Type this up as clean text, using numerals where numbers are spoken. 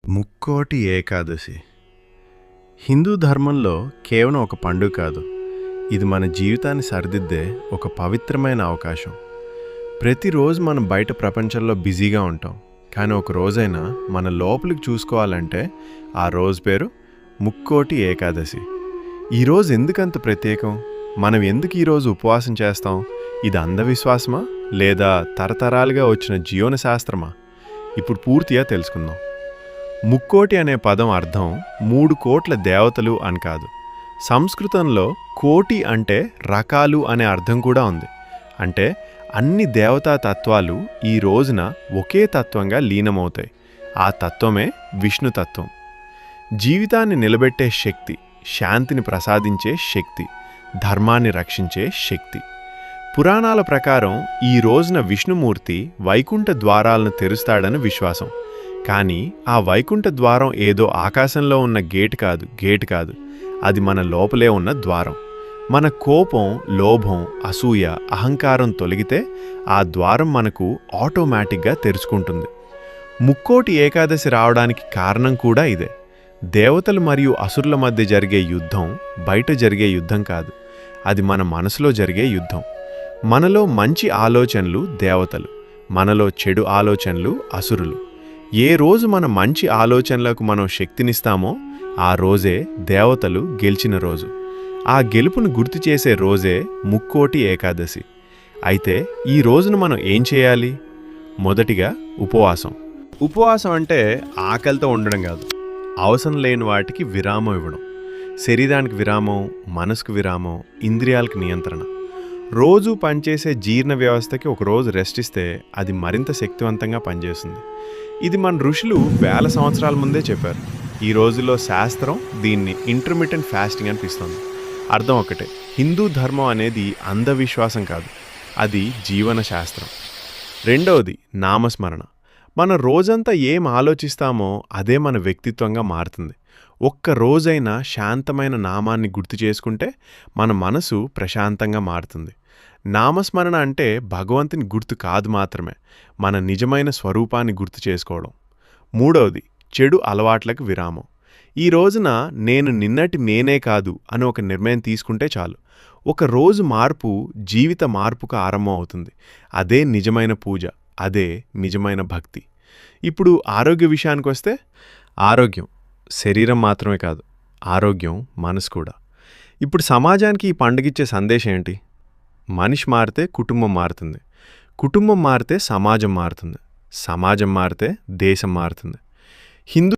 ముక్కోటి ఏకాదశి హిందూ ధర్మంలో కేవలం ఒక పండుగ కాదు, ఇది మన జీవితాన్ని సరిదిద్దే ఒక పవిత్రమైన అవకాశం. ప్రతిరోజు మనం బయట ప్రపంచంలో బిజీగా ఉంటాం, కానీ ఒక రోజైనా మన లోపలికి చూసుకోవాలంటే ఆ రోజు పేరు ముక్కోటి ఏకాదశి. ఈరోజు ఎందుకంత ప్రత్యేకం? మనం ఎందుకు ఈరోజు ఉపవాసం చేస్తాం? ఇది అంధవిశ్వాసమా లేదా తరతరాలుగా వచ్చిన జీవన శాస్త్రమా? ఇప్పుడు పూర్తిగా తెలుసుకుందాం. ముక్కోటి అనే పదం అర్థం 3 కోట్ల దేవతలు అని కాదు. సంస్కృతంలో కోటి అంటే రకాలు అనే అర్థం కూడా ఉంది. అంటే అన్ని దేవతా తత్వాలు ఈ రోజున ఒకే తత్వంగా లీనమవుతాయి. ఆ తత్వమే విష్ణుతత్వం. జీవితాన్ని నిలబెట్టే శక్తి, శాంతిని ప్రసాదించే శక్తి, ధర్మాన్ని రక్షించే శక్తి. పురాణాల ప్రకారం ఈ రోజున విష్ణుమూర్తి వైకుంఠ ద్వారాలను తెరుస్తాడని విశ్వాసం. కానీ ఆ వైకుంఠ ద్వారం ఏదో ఆకాశంలో ఉన్న గేట్ కాదు, అది మన లోపలే ఉన్న ద్వారం. మన కోపం, లోభం, అసూయ, అహంకారం తొలగితే ఆ ద్వారం మనకు ఆటోమేటిక్గా తెరుచుకుంటుంది. ముక్కోటి ఏకాదశి రావడానికి కారణం కూడా ఇదే. దేవతలు మరియు అసురుల మధ్య జరిగే యుద్ధం బయట జరిగే యుద్ధం కాదు, అది మన మనసులో జరిగే యుద్ధం. మనలో మంచి ఆలోచనలు దేవతలు, మనలో చెడు ఆలోచనలు అసురులు. ఏ రోజు మన మంచి ఆలోచనలకు మనం శక్తినిస్తామో ఆ రోజే దేవతలు గెలిచిన రోజు. ఆ గెలుపును గుర్తు చేసే రోజే ముక్కోటి ఏకాదశి. అయితే ఈ రోజున మనం ఏం చేయాలి? మొదటిగా ఉపవాసం. ఉపవాసం అంటే ఆకలితో ఉండడం కాదు, అవసరం లేని వాటికి విరామం ఇవ్వడం. శరీరానికి విరామం, మనసుకు విరామం, ఇంద్రియాలకు నియంత్రణ. రోజు పనిచేసే జీర్ణ వ్యవస్థకి ఒకరోజు రెస్ట్ ఇస్తే అది మరింత శక్తివంతంగా పనిచేస్తుంది. ఇది మన ఋషులు వేల సంవత్సరాల ముందే చెప్పారు. ఈ రోజుల్లో శాస్త్రం దీన్ని ఇంటర్మిటెంట్ ఫాస్టింగ్ అనిపిస్తుంది. అర్థం ఒకటే, హిందూ ధర్మం అనేది అంధవిశ్వాసం కాదు, అది జీవన శాస్త్రం. రెండవది నామస్మరణ. మన రోజంతా ఏం ఆలోచిస్తామో అదే మన వ్యక్తిత్వంగా మారుతుంది. ఒక్క రోజైనా శాంతమైన నామాన్ని గుర్తు చేసుకుంటే మన మనసు ప్రశాంతంగా మారుతుంది. నామస్మరణ అంటే భగవంతుని గుర్తు కాదు మాత్రమే, మన నిజమైన స్వరూపాన్ని గుర్తు చేసుకోవడం. మూడవది చెడు అలవాట్లకు విరామం. ఈ రోజున నేను నిన్నటి నేనే కాదు అని ఒక నిర్ణయం తీసుకుంటే చాలు. ఒక రోజు మార్పు జీవిత మార్పుకు ఆరంభం అవుతుంది. అదే నిజమైన పూజ, అదే నిజమైన భక్తి. ఇప్పుడు ఆరోగ్య విషయానికి వస్తే, ఆరోగ్యం శరీరం మాత్రమే కాదు, ఆరోగ్యం మనసు కూడా. ఇప్పుడు సమాజానికి ఈ పండుగిచ్చే సందేశం ఏంటి? మనిషి మారితే కుటుంబం మారుతుంది, కుటుంబం మారితే సమాజం మారుతుంది, సమాజం మారితే దేశం మారుతుంది. హిందూ